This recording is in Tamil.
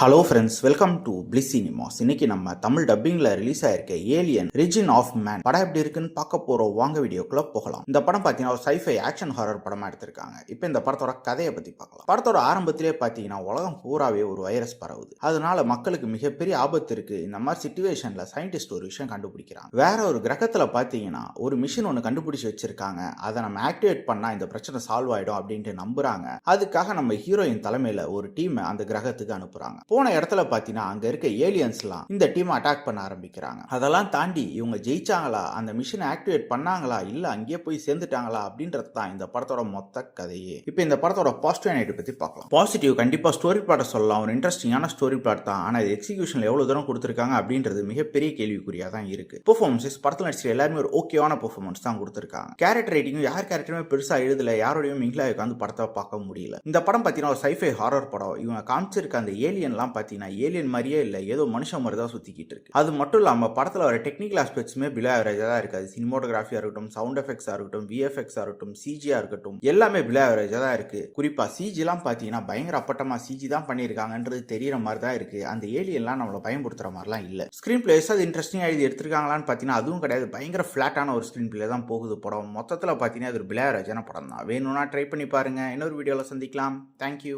Hello friends, welcome to Bliss cinemas. இன்னைக்கு நம்ம தமிழ் டப்பிங்ல ரிலீஸ் ஆயிருக்க ஏலியன் ரிஜின் ஆஃப் மேன் படம் எப்படி இருக்குன்னு பார்க்க போறோம். வாங்க வீடியோக்குள்ள போகலாம். இந்த படம் பார்த்தீங்கன்னா ஒரு சைஃபை ஆக்ஷன் ஹாரர் படமா எடுத்திருக்காங்க. இப்போ இந்த படத்தோட கதையை பத்தி பார்க்கலாம். படத்தோட ஆரம்பத்திலே பார்த்தீங்கன்னா உலகம் பூராவே ஒரு வைரஸ் பரவுது. அதனால மக்களுக்கு மிகப்பெரிய ஆபத்து இருக்கு. இந்த மாதிரி சிச்சுவேஷன்ல சயின்டிஸ்ட் ஒரு விஷயம் கண்டுபிடிக்கிறாங்க. வேற ஒரு கிரகத்துல பார்த்தீங்கன்னா ஒரு மிஷின் ஒன்று கண்டுபிடிச்சு வச்சிருக்காங்க. அதை நம்ம ஆக்டிவேட் பண்ணா இந்த பிரச்சனை சால்வ் ஆயிடும் அப்படின்ட்டு நம்புறாங்க. அதுக்காக நம்ம ஹீரோயின் தலைமையில ஒரு டீம் அந்த கிரகத்துக்கு அனுப்புறாங்க. போன இடத்துல பார்த்தீங்கன்னா அங்க இருக்க ஏலியன்ஸ்லாம் இந்த டீம் அட்டாக் பண்ண ஆரம்பிக்கிறாங்க. அதெல்லாம் தாண்டி இவங்க ஜெயிச்சாங்களா, அந்த மிஷினை ஆக்டிவேட் பண்ணாங்களா, இல்ல அங்கேயே போய் சேர்ந்துட்டாங்களா அப்படின்றது தான் இந்த படத்தோட மொத்த கதையே. இப்போ இந்த படத்தோட பாசிட்டிவ் நைட் பத்தி பார்க்கலாம். பாசிட்டிவ் கண்டிப்பா ஸ்டோரி பிளாட் சொல்லலாம். ஒரு இன்ட்ரெஸ்டிங்கான ஸ்டோரி பிளாட் தான். ஆனா இது எக்ஸிகியூஷன்ல எவ்வளவு தூரம் கொடுத்திருக்காங்க அப்படின்றது மிகப்பெரிய கேள்விக்குறியா தான் இருக்கு. பெர்ஃபார்மன்ஸஸ் படத்துல நடிச்ச எல்லாருமே ஒரு ஓகேவான பெர்ஃபார்மன்ஸ் தான் கொடுத்திருக்காங்க. கேரக்டர் ரைட்டிங்கும் யார் கேரக்டருமே பெருசா எழுதல, யாரோடையும் மிங்கிலா உட்காந்து படத்தை பார்க்க முடியல. இந்த படம் பார்த்தீங்கன்னா ஒரு சைஃபை ஹாரர் படம். இவங்க காமிச்சிருக்க அந்த ஏலியன் பார்த்தீங்கன்னா ஏலியன் மாதிரியே இல்லை, ஏதோ மனுஷன் மாதிரி தான் சுத்திக்கிட்டு இருக்கு. அது மட்டும் இல்லாம படத்துல வர டெக்னிக்கல் ஆஸ்பெக்ட்ஸுமே பிலோ ஆவரேஜா தான் இருக்காது. சினிமோட்டோகிராஃபியா இருக்கட்டும், சவுண்ட் எஃபெக்ட்ஸா இருக்கட்டும், விஎஃப்எக்ஸா இருக்கட்டும், சிஜியா இருக்கட்டும், எல்லாமே பிலோ ஆவரேஜா தான் இருக்கு. குறிப்பா சிஜி எல்லாம் பார்த்தீங்கன்னா பயங்கர அப்பட்டமா சிஜி தான் பண்ணியிருக்காங்கன்றது தெரியற மாதிரி தான் இருக்கு. அந்த ஏலியன்லாம் நம்மளை பயன்படுத்துற மாதிரிலாம் இல்ல. ஸ்கிரீன் பிளேஸ் அது இன்ட்ரெஸ்டிங்கா எழுதி எடுத்திருக்காங்களான்னு பார்த்தீங்கன்னா அதுவும் கிடையாது. பயங்கர ஃபிளாட்டான ஒரு ஸ்கிரீன் பிளே தான் போகுது படம். மொத்தத்தில் பார்த்தீங்கன்னா அது ஒரு பிலோ ஆவரேஜான படம் தான். வேணும்னா ட்ரை பண்ணி பாருங்க. இன்னொரு வீடியோல சந்திக்கலாம். தேங்க்யூ.